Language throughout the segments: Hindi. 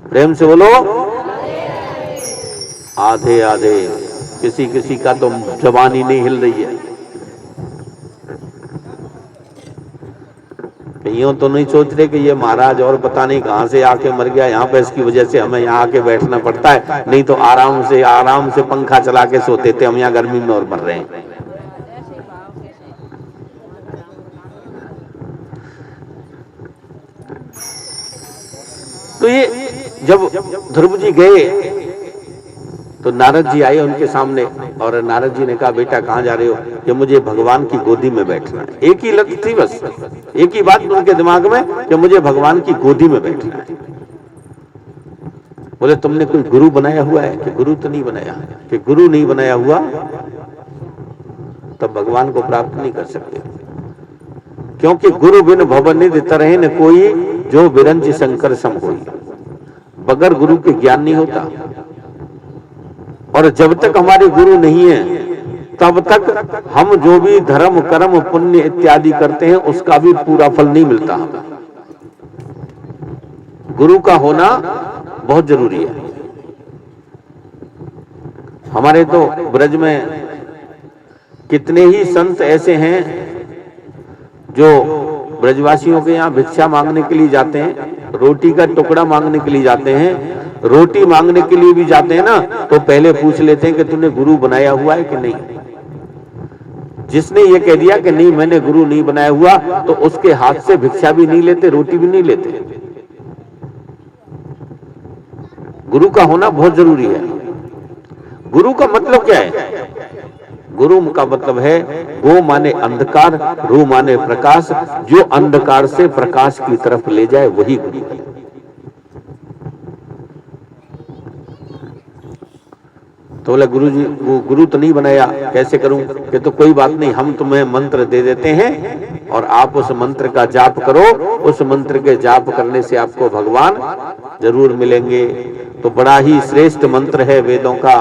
प्रेम से बोलो। आधे आधे, किसी किसी का तो जवानी नहीं हिल रही है। यूं तो नहीं सोच रहे कि ये महाराज और पता नहीं कहां से आके मर गया, यहाँ पे इसकी वजह से हमें यहाँ आके बैठना पड़ता है, नहीं तो आराम से पंखा चला के सोते थे, हम यहाँ गर्मी में और मर रहे हैं। तो ये जब ध्रुव जी गए तो नारद जी आए उनके सामने, और नारद जी ने कहा बेटा कहां जा रहे हो? कि मुझे भगवान की गोदी में बैठना है। एक ही लत थी बस, एक ही बात उनके दिमाग में कि मुझे भगवान की गोदी में बैठना है। बोले तुमने कोई गुरु बनाया हुआ है? कि गुरु तो नहीं बनाया। कि गुरु नहीं बनाया हुआ तब भगवान को प्राप्त नहीं कर सकते, क्योंकि गुरु बिन भवनिधि तरहि न कोई, जो बिरंज शंकर सम होई। बगैर गुरु के ज्ञान नहीं होता, और जब तक हमारे गुरु नहीं है तब तक हम जो भी धर्म कर्म पुण्य इत्यादि करते हैं उसका भी पूरा फल नहीं मिलता हमें। गुरु का होना बहुत जरूरी है। हमारे तो ब्रज में कितने ही संत ऐसे हैं जो ब्रजवासियों के यहाँ भिक्षा मांगने के लिए जाते हैं, रोटी का टुकड़ा मांगने के लिए जाते हैं, रोटी मांगने के लिए भी जाते हैं ना, तो पहले पूछ लेते हैं कि तूने गुरु बनाया हुआ है कि नहीं। जिसने ये कह दिया कि नहीं मैंने गुरु नहीं बनाया हुआ, तो उसके हाथ से भिक्षा भी नहीं लेते, रोटी भी नहीं लेते। गुरु का होना बहुत जरूरी है। गुरु का मतलब क्या है? गुरु का मतलब है गो माने अंधकार, रू माने प्रकाश, जो अंधकार से प्रकाश की तरफ ले जाए वही गुरु है। तो बोला गुरु जी वो गुरु तो नहीं बनाया, कैसे करूं? कि तो कोई बात नहीं, हम तुम्हें मंत्र दे देते हैं और आप उस मंत्र का जाप करो। उस मंत्र के जाप करने से आपको भगवान जरूर मिलेंगे। तो बड़ा ही श्रेष्ठ मंत्र है, वेदों का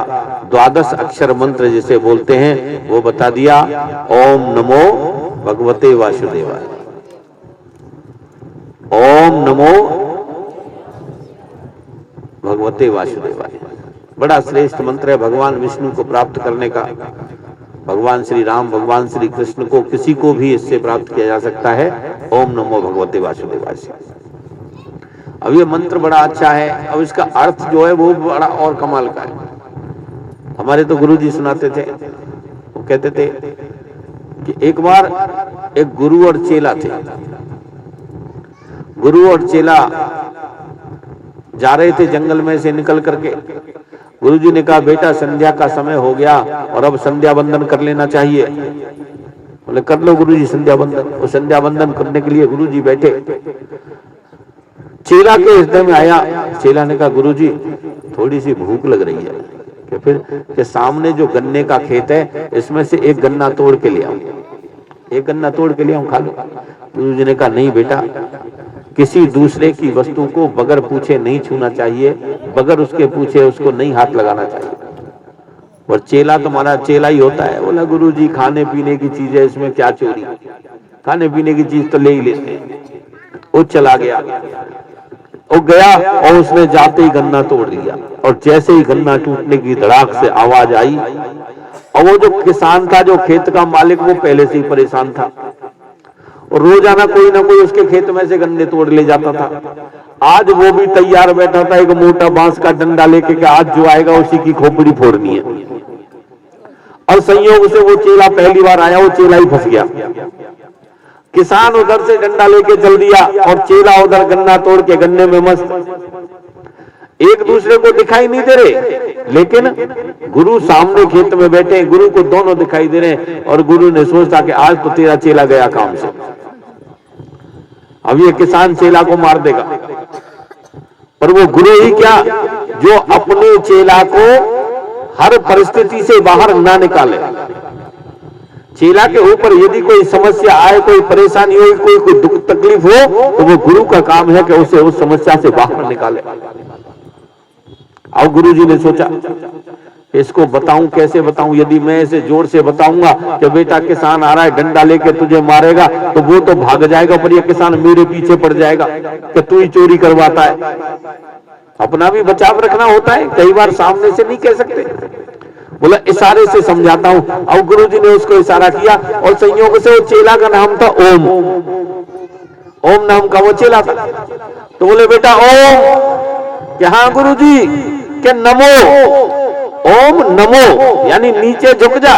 12 अक्षर मंत्र जिसे बोलते हैं वो बता दिया। ओम नमो भगवते वासुदेवाय। ओम नमो भगवते वासुदेवाय बड़ा श्रेष्ठ मंत्र है भगवान विष्णु को प्राप्त करने का। भगवान श्री राम, भगवान श्री कृष्ण को, किसी को भी इससे प्राप्त किया जा सकता है। ओम नमो भगवते वासुदेवाय से। अब ये मंत्र बड़ा अच्छा है। अब इसका अर्थ जो है वो बड़ा और कमाल का है। हमारे तो गुरु जी सुनाते थे, वो कहते थे कि एक बार एक गुरु और चेला थे। गुरु और चेला जा रहे थे जंगल में से निकल करके। गुरु जी ने कहा बेटा संध्या का समय हो गया और अब संध्या बंदन कर लेना चाहिए। बोले कर लो गुरु जी संध्या बंदन। और संध्या बंदन करने के लिए गुरु जी बैठे। चेला के हृदय में आया, चेला ने कहा गुरु जी थोड़ी सी भूख लग रही है, कि फिर के सामने जो गन्ने का खेत है इसमें से एक गन्ना तोड़ के ले आऊं, एक गन्ना तोड़ के ले आऊं, खा लो। गुरु जी ने कहा नहीं बेटा, किसी दूसरे की वस्तु को बगैर पूछे नहीं छूना चाहिए, बगैर उसके पूछे उसको नहीं हाथ लगाना चाहिए। और चेला तुम्हारा चेला ही होता है। बोला गुरु जी खाने पीने की चीज है, इसमें क्या चोरी, खाने पीने की चीज तो ले ही लेते हैं। वो चला गया, वो गया और उसने जाते ही गन्ना तोड़ दिया। और जैसे ही गन्ना टूटने की धड़ाक से आवाज आई, और वो जो किसान था, जो खेत का मालिक, वो पहले से ही परेशान था और रोजाना कोई ना कोई उसके खेत में से गन्ने तोड़ ले जाता था। आज वो भी तैयार बैठा था एक मोटा बांस का डंडा लेके कि आज जो आएगा उसी की खोपड़ी फोड़नी है। और संयोग से वो चेला पहली बार आया, वो चेला ही फंस गया। किसान उधर से डंडा लेके चल दिया और चेला उधर गन्ना तोड़ के गन्ने में मस्त। एक दूसरे को दिखाई नहीं दे रहे, लेकिन गुरु सामने खेत में बैठे, गुरु को दोनों दिखाई दे रहे। और गुरु ने सोचा कि आज तो तेरा चेला गया काम से, अब ये किसान चेला को मार देगा। पर वो गुरु ही क्या, जो अपने चेला को हर परिस्थिति से बाहर ना निकाले। चेला के ऊपर यदि कोई समस्या आए, कोई परेशानी हो, कोई दुख तकलीफ हो, तो वो गुरु का काम है कि उसे उस समस्या से बाहर निकाले। और गुरु जी ने सोचा इसको बताऊं, कैसे बताऊं? यदि मैं इसे जोर से बताऊंगा कि बेटा किसान आ रहा है डंडा लेके तुझे मारेगा, तो वो तो भाग जाएगा, पर ये किसान मेरे पीछे पड़ जाएगा कि तू ही चोरी करवाता है। अपना भी बचाव रखना होता है, कई बार सामने से नहीं कह सकते। बोला इशारे से समझाता हूं। अब गुरुजी ने उसको इशारा किया और संयोग से वो चेला का नाम था ओम। ओम नाम का वो चेला था। तो बोले बेटा ओम, कि हाँ गुरुजी, के नमो, ओम नमो यानी नीचे झुक जा।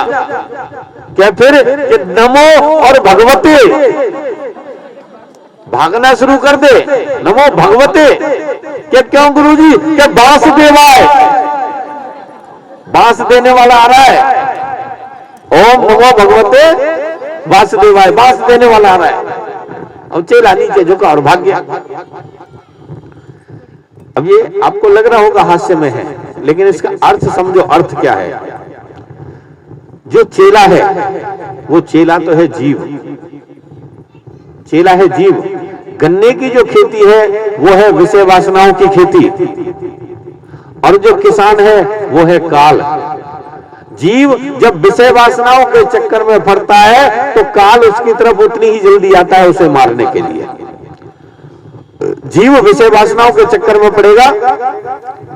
क्या फिर कि नमो और भगवते, भागना शुरू कर दे, नमो भगवते। क्या क्यों गुरुजी? क्या वासुदेवाय, बांस देने वाला आ रहा है। ओम नमो भगवते वासुदेवाय, बांस देने वाला आ रहा है। अब चेला नीचे झुका और भाग गया। अब ये आपको लग रहा होगा हास्य में है, लेकिन इसका अर्थ समझो। अर्थ क्या है? जो चेला है वो चेला तो है जीव, चेला है जीव। गन्ने की जो खेती है वो है विषय वासनाओं की खेती, और जो किसान है वो है काल। जीव जब विषय वासनाओं के चक्कर में पड़ता है तो काल उसकी तरफ उतनी ही जल्दी आता है उसे मारने के लिए। जीव विषय वासनाओं के चक्कर में पड़ेगा,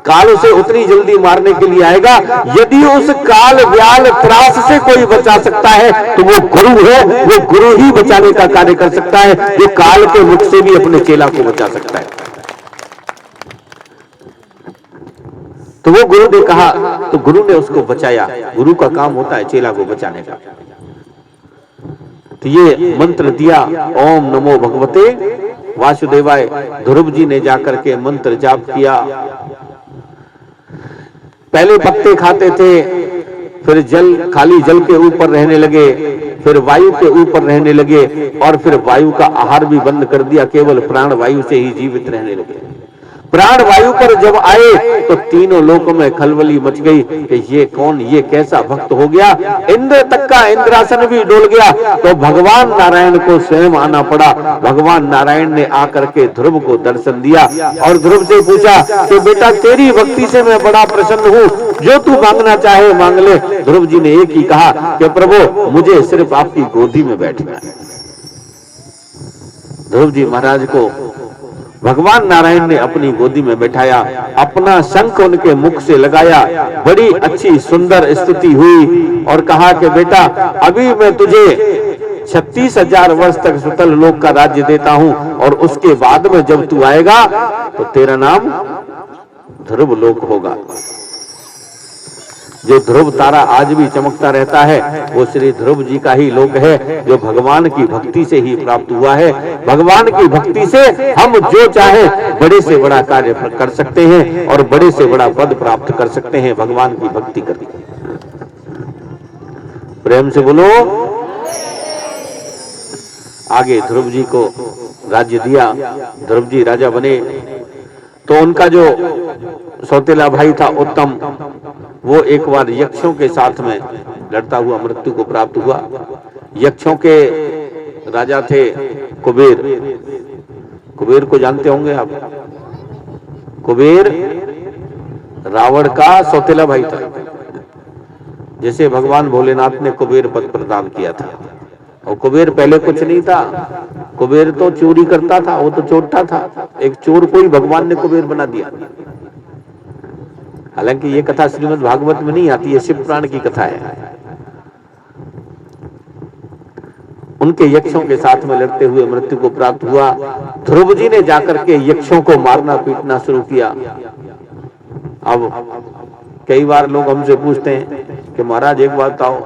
काल उसे उतनी जल्दी मारने के लिए आएगा। यदि उस काल व्याल त्रास से कोई बचा सकता है तो वो गुरु है, वो गुरु ही बचाने का कार्य कर सकता है, जो काल के मुख से भी अपने चेला को बचा सकता है। तो वो गुरु ने कहा, तो गुरु ने उसको बचाया। गुरु का काम होता है चेला को बचाने का। तो ये मंत्र दिया, ओम नमो भगवते वासुदेवाय। ध्रुव जी ने जाकर के मंत्र जाप किया। पहले पत्ते खाते थे, फिर जल, खाली जल के ऊपर रहने लगे, फिर वायु के ऊपर रहने लगे, और फिर वायु का आहार भी बंद कर दिया, केवल प्राण वायु से ही जीवित रहने लगे। प्राण वायु पर जब आए तो तीनों लोकों में खलबली मच गई कि ये कौन, ये कैसा भक्त हो गया। इंद्र तक का इंद्रासन भी डोल गया। तो भगवान नारायण को स्वयं आना पड़ा। भगवान नारायण ने आकर के ध्रुव को दर्शन दिया और ध्रुव से पूछा कि बेटा तेरी भक्ति से मैं बड़ा प्रसन्न हूँ, जो तू मांगना चाहे मांग ले। ध्रुव जी ने एक ही कहा कि प्रभु मुझे सिर्फ आपकी गोदी में बैठना है। ध्रुव जी महाराज को भगवान नारायण ने अपनी गोदी में बैठाया, अपना शंख उनके मुख से लगाया, बड़ी अच्छी सुंदर स्तुति हुई और कहा कि बेटा अभी मैं तुझे 36,000 वर्ष तक सुतल लोक का राज्य देता हूं, और उसके बाद में जब तू आएगा तो तेरा नाम ध्रुव लोक होगा। जो ध्रुव तारा आज भी चमकता रहता है वो श्री ध्रुव जी का ही लोक है, जो भगवान की भक्ति से ही प्राप्त हुआ है। भगवान की भक्ति से हम जो चाहे बड़े से बड़ा कार्य कर सकते हैं और बड़े से बड़ा पद प्राप्त कर सकते हैं भगवान की भक्ति करके। प्रेम से बोलो। आगे ध्रुव जी को राज्य दिया, ध्रुव जी राजा बने। तो उनका जो सौतेला भाई था उत्तम, वो एक बार यक्षों के साथ में लड़ता हुआ मृत्यु को प्राप्त हुआ। यक्षों के राजा थे कुबेर। कुबेर को जानते होंगे आप। कुबेर रावण का सौतेला भाई था। जैसे भगवान भोलेनाथ ने कुबेर पद प्रदान किया था, और कुबेर पहले कुछ नहीं था। कुबेर तो चोरी करता था, वो तो चोरता था। एक चोर को ही भगवान ने कुबेर बना दिया। हालांकि ये कथा श्रीमद् भागवत में नहीं आती है, शिव पुराण की कथा है। उनके यक्षों के साथ में लड़ते हुए मृत्यु को प्राप्त हुआ। ध्रुव जी ने जाकर के यक्षों को मारना पीटना शुरू किया। अब कई बार लोग हमसे पूछते हैं कि महाराज एक बात बताओ,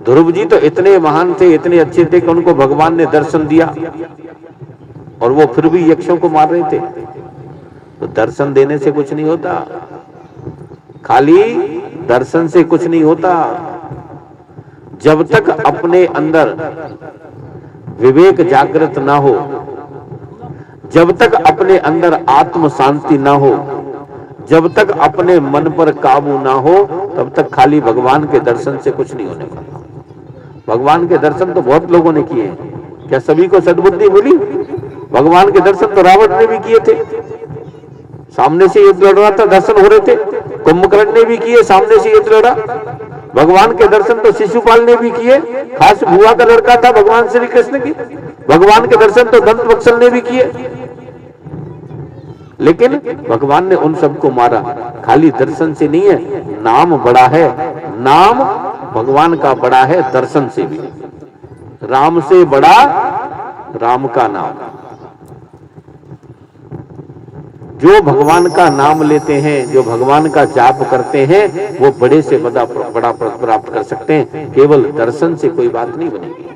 ध्रुव जी तो इतने महान थे, इतने अच्छे थे कि उनको भगवान ने दर्शन दिया और वो फिर भी यक्षों को मार रहे थे। तो दर्शन देने से कुछ नहीं होता, खाली दर्शन से कुछ नहीं होता। जब तक अपने अंदर विवेक जागृत ना हो, जब तक अपने अंदर आत्म शांति ना हो, जब तक अपने मन पर काबू ना हो, तब तक खाली भगवान के दर्शन से कुछ नहीं होने वाला। भगवान के दर्शन तो बहुत लोगों ने किए हैं, क्या सभी को सद्बुद्धि मिली? भगवान के दर्शन तो रावण ने भी किए थे, सामने से युद्ध लड़ रहा था, दर्शन हो रहे थे। कुंभकर्ण ने भी किए, सामने से युद्ध लड़ा। भगवान के दर्शन तो शिशुपाल ने भी किए, खास बुआ का लड़का था भगवान श्री कृष्ण की। भगवान के दर्शन तो दंत वत्सल ने भी किए। लेकिन भगवान ने उन सबको मारा। खाली दर्शन से नहीं है, नाम बड़ा है, नाम भगवान का बड़ा है दर्शन से भी। राम से बड़ा राम का नाम। जो भगवान का नाम लेते हैं, जो भगवान का जाप करते हैं, वो बड़े से बड़ा प्राप्त कर सकते हैं। केवल दर्शन से कोई बात नहीं बनेगी।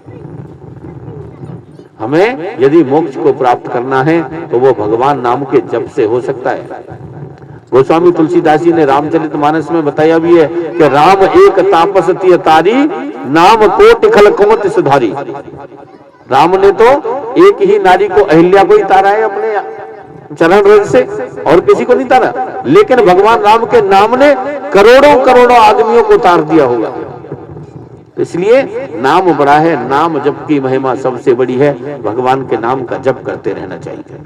हमें यदि मोक्ष को प्राप्त करना है तो वो भगवान नाम के जप से हो सकता है। गोस्वामी तुलसीदास जी ने रामचरितमानस में बताया भी है कि राम एक तापस तिय तारी, नाम कोटि खल कुमति सुधारी। राम ने तो एक ही नारी को, अहिल्या को ही तारा है अपने चरण रज से, और किसी को नहीं तारा। लेकिन भगवान राम के नाम ने करोड़ों करोड़ों आदमियों को तार दिया होगा। इसलिए नाम बड़ा है, नाम जप की महिमा सबसे बड़ी है। भगवान के नाम का जप करते रहना चाहिए।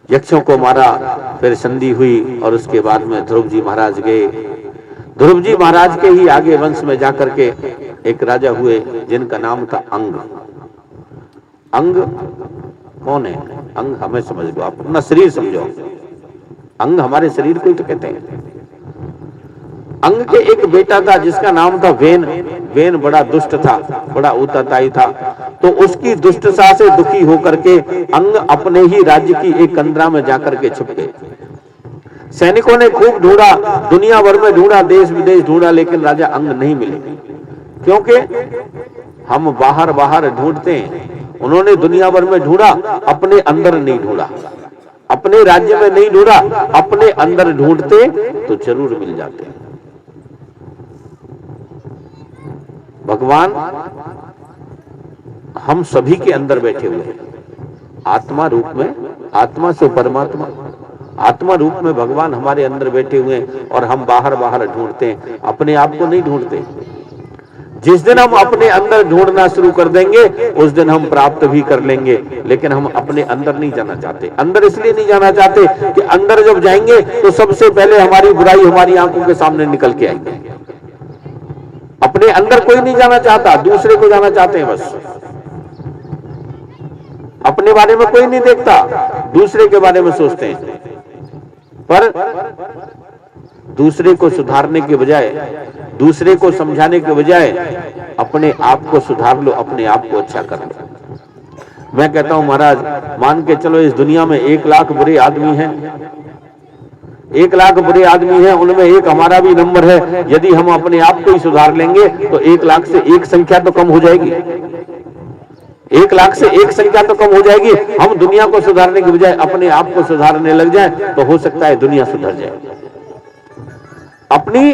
यक्षों को मारा, फिर संधि हुई, और उसके बाद में ध्रुव जी महाराज गए। ध्रुव जी महाराज के ही आगे वंश में जाकर के एक राजा हुए जिनका नाम था अंग। अंग कौन है? अंग हमें समझ लो, आप अपना शरीर समझो। अंग हमारे शरीर को ही तो कहते हैं। अंग के एक बेटा था जिसका नाम था वेन। वेन बड़ा दुष्ट था, बड़ा ऊताताई था। तो उसकी दुष्टता से दुखी होकर के अंग अपने ही राज्य की एक कंदरा में जाकर के छुप गए। सैनिकों ने खूब ढूंढा, दुनिया भर में ढूंढा, देश विदेश ढूंढा, लेकिन राजा अंग नहीं मिले। क्योंकि हम बाहर बाहर ढूंढते हैं, उन्होंने दुनिया भर में ढूंढा, अपने अंदर नहीं ढूंढा, अपने राज्य में नहीं ढूंढा, अपने अंदर ढूंढते तो जरूर मिल जाते। भगवान हम सभी के अंदर बैठे हुए हैं, आत्मा रूप में। आत्मा से परमात्मा, आत्मा रूप में भगवान हमारे अंदर बैठे हुए हैं, और हम बाहर बाहर ढूंढते हैं, अपने आप को नहीं ढूंढते। जिस दिन हम अपने अंदर ढूंढना शुरू कर देंगे, उस दिन हम प्राप्त भी कर लेंगे। लेकिन हम अपने अंदर नहीं जाना चाहते। अंदर इसलिए नहीं जाना चाहते कि अंदर जब जाएंगे तो सबसे पहले हमारी बुराई हमारी आंखों के सामने निकल के आएगी। अपने अंदर कोई नहीं जाना चाहता, दूसरे को जाना चाहते हैं बस। अपने बारे में कोई नहीं देखता, दूसरे के बारे में सोचते हैं। पर दूसरे को सुधारने के बजाय, दूसरे को समझाने के बजाय अपने आप को सुधार लो, अपने आप को अच्छा कर लो। मैं कहता हूं महाराज, मान के चलो इस दुनिया में 1 लाख बुरे आदमी हैं, 1 लाख बुरे आदमी हैं, उनमें एक हमारा भी नंबर है। यदि हम अपने आप को ही सुधार लेंगे तो 1 लाख से 1 संख्या तो कम हो जाएगी। 1 लाख से 1 संख्या तो कम हो जाएगी। हम दुनिया को सुधारने के बजाय अपने आप को सुधारने लग जाए तो हो सकता है दुनिया सुधर जाए। अपनी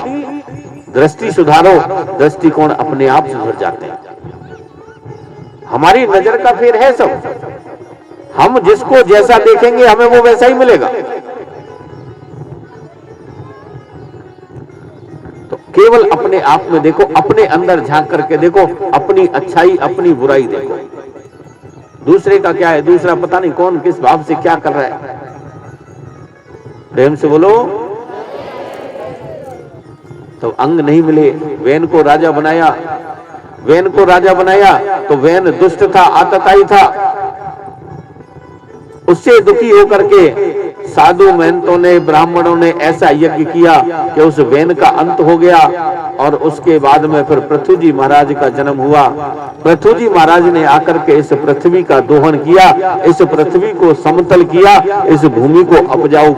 दृष्टि सुधारो, दृष्टिकोण अपने आप सुधर जाते हैं। हमारी नजर का फेर है सब। हम जिसको जैसा देखेंगे हमें वो वैसा ही मिलेगा। तो केवल अपने आप में देखो, अपने अंदर झांक करके देखो, अपनी अच्छाई अपनी बुराई देखो। दूसरे का क्या है, दूसरा पता नहीं कौन किस भाव से क्या कर रहा है। प्रेम से बोलो। तो अंग नहीं मिले, वेन को राजा बनाया। वेन को राजा बनाया तो वेन दुष्ट था, आतताई था। उससे दुखी होकर के साधु महंतों ने, ब्राह्मणों ने ऐसा यज्ञ किया कि उस वेन का अंत हो गया। और उसके बाद में फिर पृथु जी महाराज का जन्म हुआ। पृथु जी महाराज ने आकर के इस पृथ्वी का दोहन किया, इस पृथ्वी को समतल किया, इस भूमि को उपजाऊ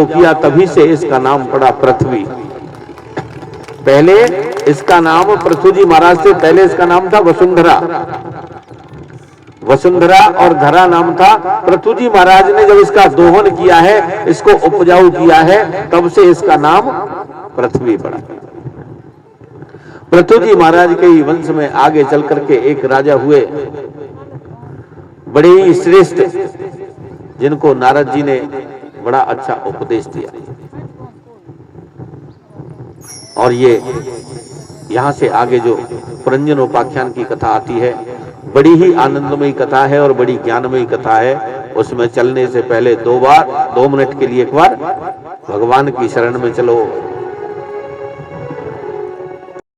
किया। तभी से इसका नाम पड़ा पृथ्वी। पहले इसका नाम पृथु जी महाराज से पहले इसका नाम था वसुंधरा। वसुंधरा और धरा नाम था। पृथु जी महाराज ने जब इसका दोहन किया है, इसको उपजाऊ किया है, तब से इसका नाम पृथ्वी पड़ा। पृथु जी महाराज के ही वंश में आगे चल करके एक राजा हुए, बड़े ही श्रेष्ठ, जिनको नारद जी ने बड़ा अच्छा उपदेश दिया। और ये यहां से आगे जो पुरंजन उपाख्यान की कथा आती है, बड़ी ही आनंदमयी कथा है और बड़ी ज्ञानमयी कथा है। उसमें चलने से पहले 2 मिनट के लिए एक बार भगवान की शरण में चलो।